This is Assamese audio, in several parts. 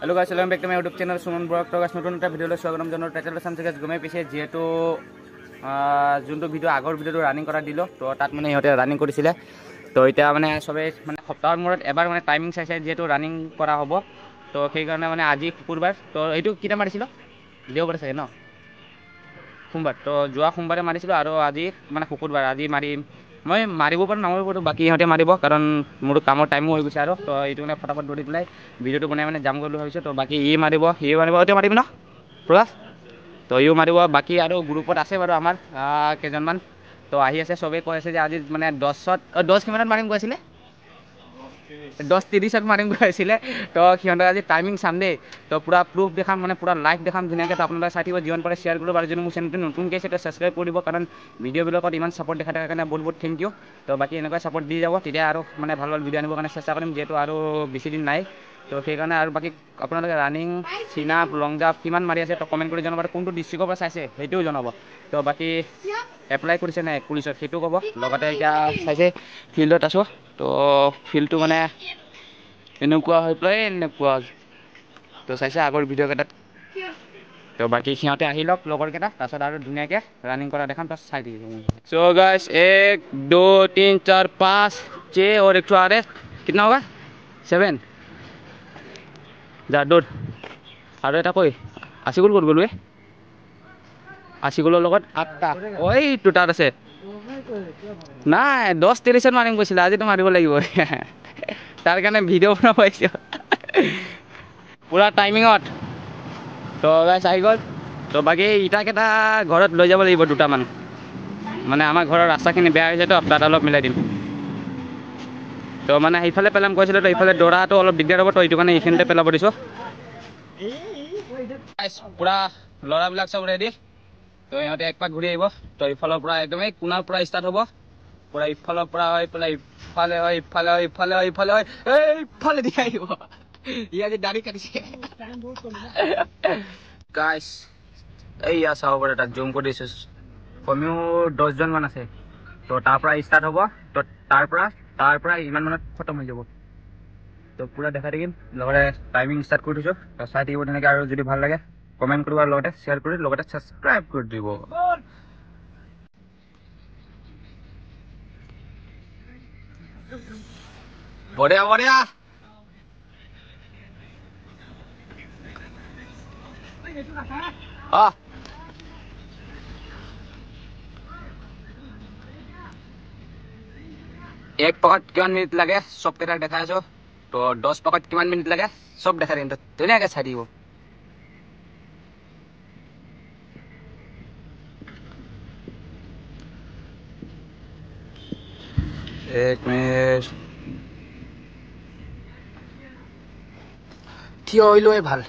Hello guys, welcome back to my YouTube channel Suman blog. तो गाइस नতুন এটা ভিডিওলৈ স্বাগতম জনালো। টাইটেলটো চাম চাগে গমে পিছে যেহেতু যোনটো ভিডিও আগৰ ভিডিওটো ৰানিং কৰা দিলো, তো তাত মানে ইহঁতে ৰানিং কৰিছিলে। তো এতিয়া মানে সবে মানে সপ্তাহৰ মূৰত এবাৰ মানে টাইমিং চাইছে যেহেতু ৰানিং কৰা হ'ব। তো সেইকাৰণে মানে আজি শুকুৰবাৰ, তো এইটো কেইটা মাৰিছিলোঁ, দেওবাৰে চাগে ন, সোমবাৰ। তো যোৱা সোমবাৰে মাৰিছিলোঁ আৰু আজি মানে শুকুৰবাৰ, আজি মাৰিম। মই মাৰিব পাৰোঁ নামাৰিব পাৰোঁ, বাকী ইহঁতে মাৰিব, কাৰণ মোৰ কামৰ টাইমো হৈ গৈছে আৰু। তো এইটো মানে ফটাফট দৌৰি পেলাই ভিডিঅ'টো বনাই মানে যাম বুলি ভাবিছোঁ। তো বাকী মাৰিব, এতিয়া মাৰিব ন প্ৰকাশ, তো মাৰিব। বাকী আৰু গ্ৰুপত আছে বাৰু আমাৰ কেইজনমান, তো আহি আছে। চবেই কৈ আছে যে আজি মানে 10 কিমানত মাৰিম কৈ আছিলে, 10:30 মাৰিম কৈ আছিলে। তো সিহঁতৰ আজি টাইমিং চাম দেই। তো পূৰা প্ৰুফ দেখাম, মানে পূৰা লাইভ দেখাম ধুনীয়াকৈ। তো আপোনালোকে চাই থাকিব, যিমান পাৰে শ্বেয়াৰ কৰিব, আৰু যদি মোৰ চেনেলটো নতুনকৈ আছে তো ছাবস্ক্ৰাইব কৰি দিব, কাৰণ ভিডিঅ'বিলাকত ইমান ছাপৰ্ট দেখাই থকাৰ কাৰণে বহুত বহুত থেংক ইউ। তো বাকী এনেকুৱা ছাপৰ্ট দি যাব, তেতিয়া আৰু মানে ভাল ভাল ভিডিঅ' আনিবৰ কাৰণে চেষ্টা কৰিম, যিহেতু আৰু বেছি দিন নাই। তো সেইকাৰণে আৰু বাকী আপোনালোকে ৰানিং, চিন আপ, লং জাম্প কিমান মাৰি আছে তো কমেণ্ট কৰি জনাব, কোনটো ডিষ্ট্ৰিক্টৰ পৰা চাইছে সেইটোও জনাব। তো বাকী এপ্লাই কৰিছে নাই পুলিচত সেইটো ক'ব। লগতে এতিয়া চাইছে ফিল্ডত আছোঁ, তো ফিল্ডটো মানে এনেকুৱা হৈ পেলাই এনেকুৱা। তো চাইছে আগৰ ভিডিঅ'কেইটাত। তো বাকী সিহঁতে আহি লওক লগৰকেইটা, তাৰপিছত আৰু ধুনীয়াকৈ ৰানিং কৰা দেখাম, তাৰপিছত চাই থাকিব। सो गाइस 1 2 3 4 5 6 और 108 कितना होगा 7 जा दौड़ আৰু এটা কৈ আশিকুল ক'ত গ'লো? আশিকুলৰ লগত 8টা ঐ দুটাত আছে নাই। 10:30 মাৰিম কৈছিলে, আজিতো মাৰিব লাগিব। তাৰ কাৰণে ভিডিঅ' বনাব পাইছোঁ পূৰা টাইমিঙত। তো গাইছ আহি গ'ল। তো বাকী ইটাকেইটা ঘৰত লৈ যাব লাগিব দুটামান, মানে আমাৰ ঘৰৰ ৰাস্তাখিনি বেয়া হৈছে, তো তাত অলপ মিলাই দিম। তো মানে সেইফালে পেলাম কৈছিলোঁ, তো এইফালে দৌৰাটো অলপ দিগদাৰ হ'ব, তো এইটো কাৰণে এইখিনিতে পেলাব দিছোঁ। পূৰা ল'ৰাবিলাক চব ৰেডি। তো ইহঁতে এক পাক ঘূৰি আহিব। তো ইফালৰ পৰা একদমেই কোণাৰ পৰা ষ্টাৰ্ট হ'ব, পূৰা ইফালৰ পৰা হৈ পেলাই ইফালে হয়, ইফালে হয়, ইফালে হয়, ইফালে হয়, এইফালে দি আহিব। আজি দাড়ি কাটিছে গাইছ। এইয়া চাব পাৰে, তাত জুম কৰি দিছোঁ, কমেও 10জনমান আছে। তো তাৰ পৰা ষ্টাৰ্ট হ'ব, তো তাৰ পৰা ইমান মানত খতম হৈ যাব। তো পূৰা দেখাই থাকিম, লগতে টাইমিং ষ্টাৰ্ট কৰি থৈছোঁ। তো চাই থাকিব তেনেকৈ, আৰু যদি ভাল লাগে কমেণ্ট কৰিব, আৰু লগতে শ্বেয়াৰ কৰি, লগতে ছাবস্ক্ৰাইব কৰি দিব। বঢ়িয়া বঢ়িয়া। এক পাকত কিমান মিনিট লাগে চব কেইটাক দেখাই আছোঁ। তো 10 পাকত কিমান মিনিট লাগে চব দেখাই দিম, তো ধুনীয়াকৈ চাই দিব। এক মিনিট থিয় হৈ লোৱাই ভাল।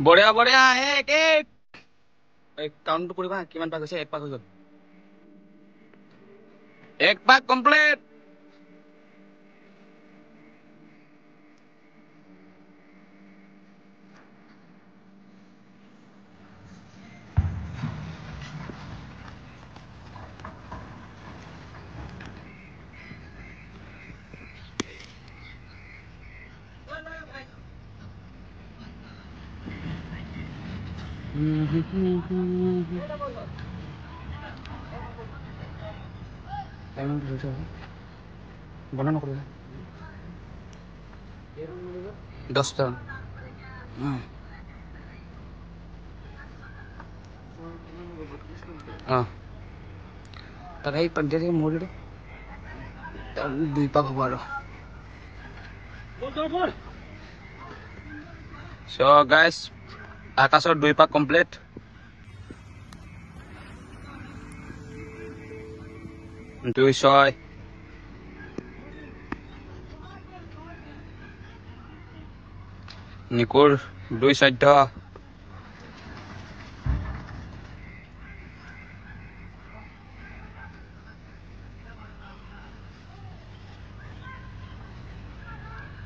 বঢ়িয়া বঢ়িয়া। কাউণ্টটো কৰিবা কিমান পাক হৈছে? এক পাক হৈ গ'ল, এক পাক কমপ্লিট। বন্ধ নকৰিবা 10টা। তাত সেই পাক দিয়ে মৰিলোঁ, 2 পাক হ'ব আৰু। সো গাইছ আকাশৰ 2 পাক কমপ্লিট। দুই 6 নিকুৰ 2 14।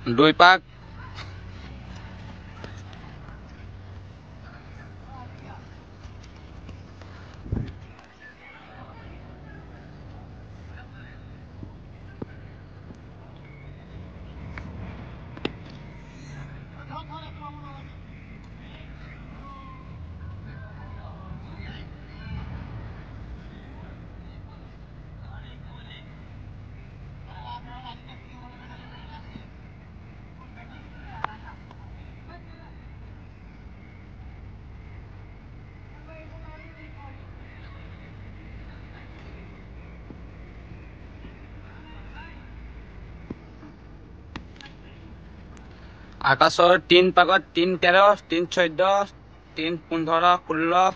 2 পাক আকাশৰ 3 পাকত 3 13 3 14 3 15 16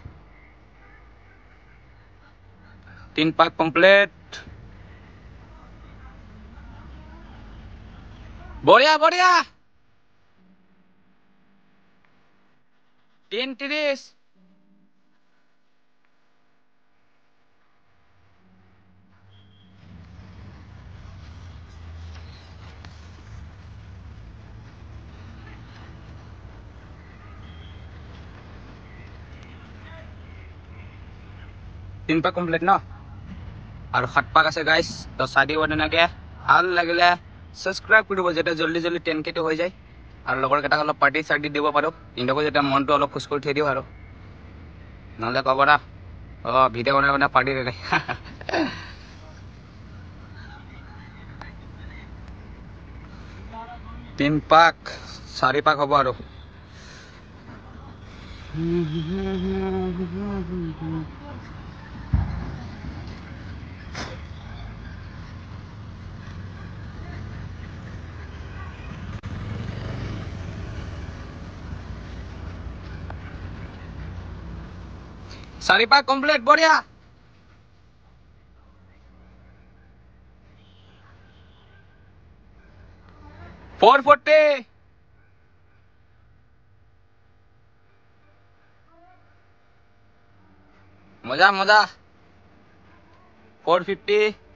3 পাক কমপ্লিট বঢ়িয়া বঢ়িয়া 3 30 3 পাক কমপ্লিট ন আৰু 7 পাক আছে গাইস তো চাই দিব তেনেকে ভাল লাগিলে সাবস্ক্রাইব কৰিব যেটা জলদি জলদি 10k টো হৈ যায় আৰু লগৰ কেইটাক অলপ পাৰ্টি চাৰ্টি দিব পাৰো ইন্দকো যেটা মনটো অলপ খুশ কৰি থৈ দিও আৰু নহলে কব না ভিডিও বনাই বনাই পাৰ্টি দে 3 পাক 4 পাক হ'ব আৰু Sari pak komplit bor ya. Four 40. Mojah mojah. 450.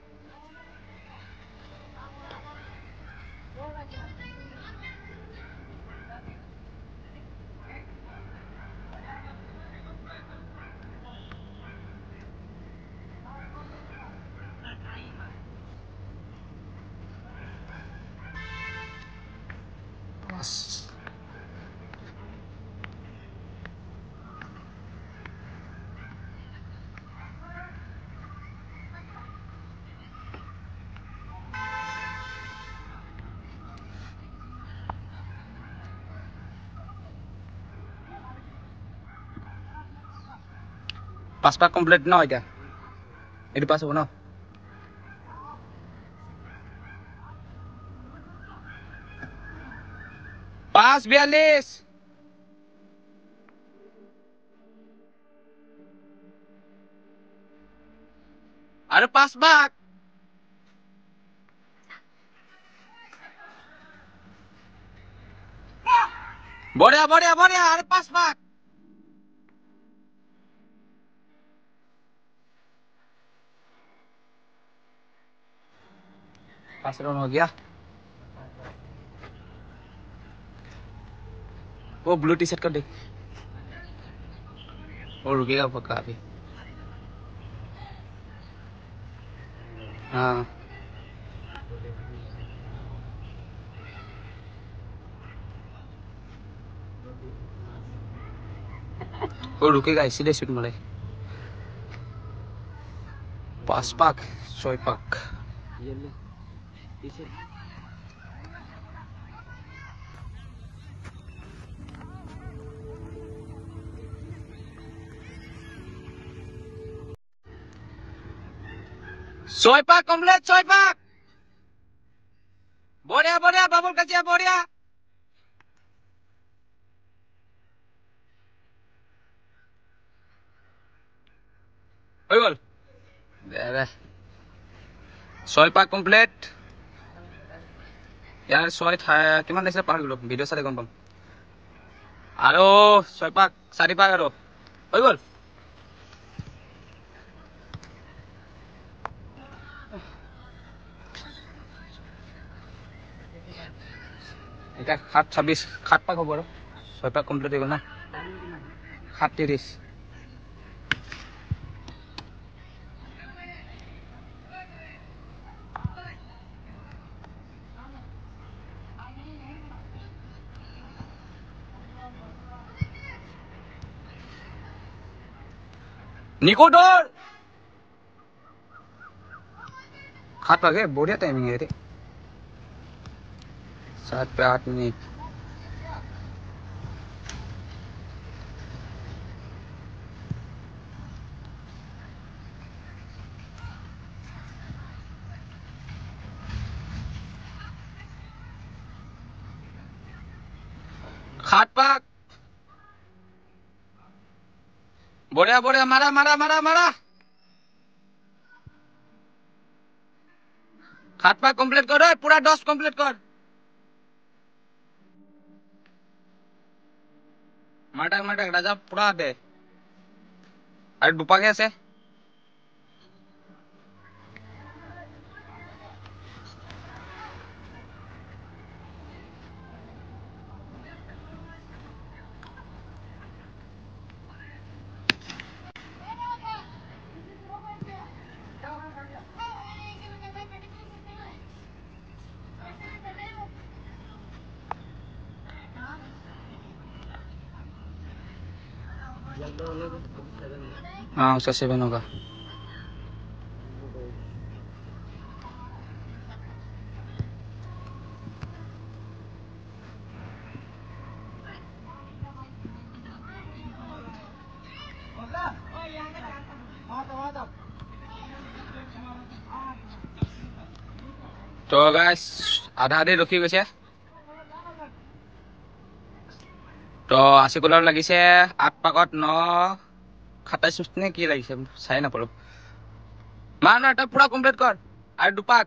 Pas pak komplit no aja. Ini pas no. Pas 42. Ada pas bak. Boleh, ada pas bak. Pas run हो गया वो ब्लू टी शर्ट का देख वो रुकेगा पक्का अभी हाँ वो रुकेगा इसीलिए शूट मारे 5 पाक 6 पाक Soy pak komplit, soy pak. Boria, babul kasih boria. Oi bol. Deh. Soy pak komplit. यार सोय किमान देখিলে পাহৰি গলো ভিডিও চালে গম পাম আৰু 6 পাক 4 পাক আৰু হৈ গল এটা 7:26 7 পাক হ'ব আৰু 6 পাক কমপ্লিট হৈ গ'ল না 7:30 निको डोर 7 पाक है बढ़िया टाइमिंग है रे 7 पे 8 मिनट खाट पाक बढ़िया बढ़िया मारा मारा मारा मारा खाट पाक कंप्लीट कर पूरा 10 कंप्लीट कर माटक माटक राजा पूरा दे अरे डुपा कैसे हाँ उसका 7 होगा तो गाइस आधा आधि रखी गई तो आशिकुलर लगिसे 8 पाकत 9:27 ने की लगिसे चाই নাপালো मान এটা পুরা কমপ্লিট কর আর দুপাক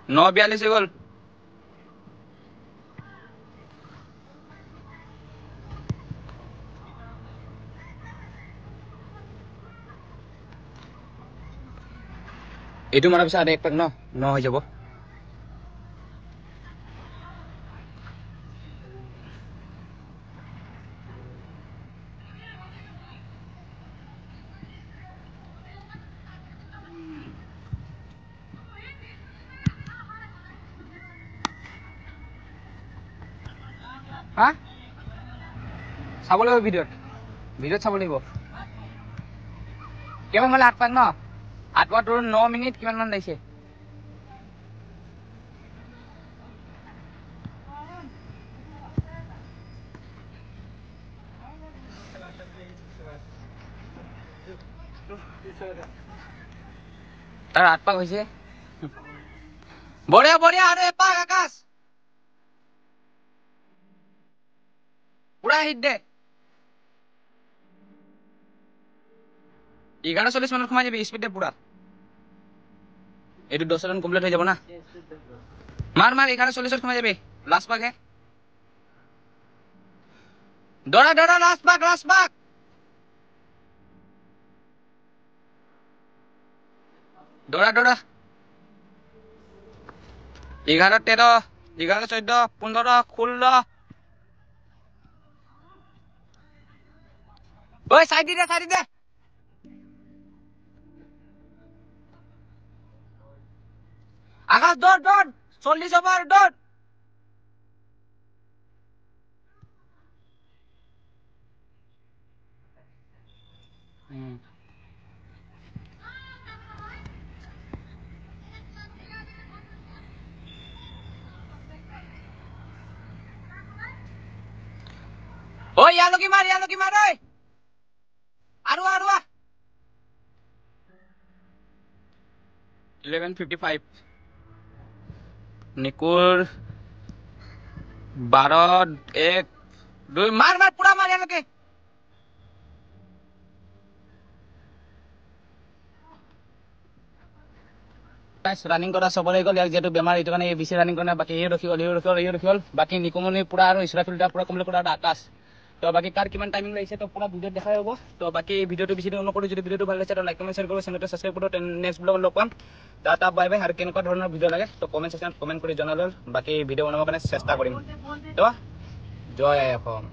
9:42 গল এইটো মাৰা পিছত এক পাক 9 হৈ যাব হা চাব লাগিব ভিডিঅ'ত চাব লাগিব কিমান মানে 8 পাক 8 পাক তোৰ 9 মিনিট কিমান মান লাগিছে তাৰ 8 পাক হৈছে বঢ়িয়া বঢ়িয়া আৰু এপাক আকাশ পুৰা হিট দে 11:40 মানত সোমাই যাবি স্পিড দে পুৰা এইটো 10 রান কমপ্লিট হৈ যাব না মার মার 11:40 সোমাই যাবি লাস্ট পাক হে দৌড়া দৌড়া লাস্ট পাক দৌড়া দৌড়া 11, 13, 11, 14, 15, 16 ওই সাইড দে আকাশ দৌড় 40 ওভার দৌড় ওই ইয়ালো কি মার ওই আরো 11:55 নিকুর 12, 1, 2 মার পুরা মার ইয়ালোকে রানিং করা সবরে গল যেহেতু বেমার এইটো কাৰণে বেছি ৰানিং কৰা বাকি এই ৰখি গল বাকি নিকুমনি পুৰা আৰু ইসৰাফিলটা পুৰা কমপ্লিট কৰা আকাশ তো বাকি কাৰ কিমান টাইমিং লাগিছে তো পুৰা ভিডিও দেখাই হ'ব তো বাকি ভিডিওটো বেছি নকৰো যদি ভিডিওটো ভাল লাগিছে তো লাইক কমেন্ট শেয়ার করো চ্যানেলটো সাবস্ক্রাইব করো নেক্সট ব্লগ লগ পাম টাটা বাই বাই। আৰু কেনেকুৱা ধৰণৰ ভিডিঅ' লাগে তো কমেণ্ট ছেকশ্যনত কমেণ্ট কৰি জনালে বাকী ভিডিঅ' বনাবৰ কাৰণে চেষ্টা কৰিম। তো জয় অসম।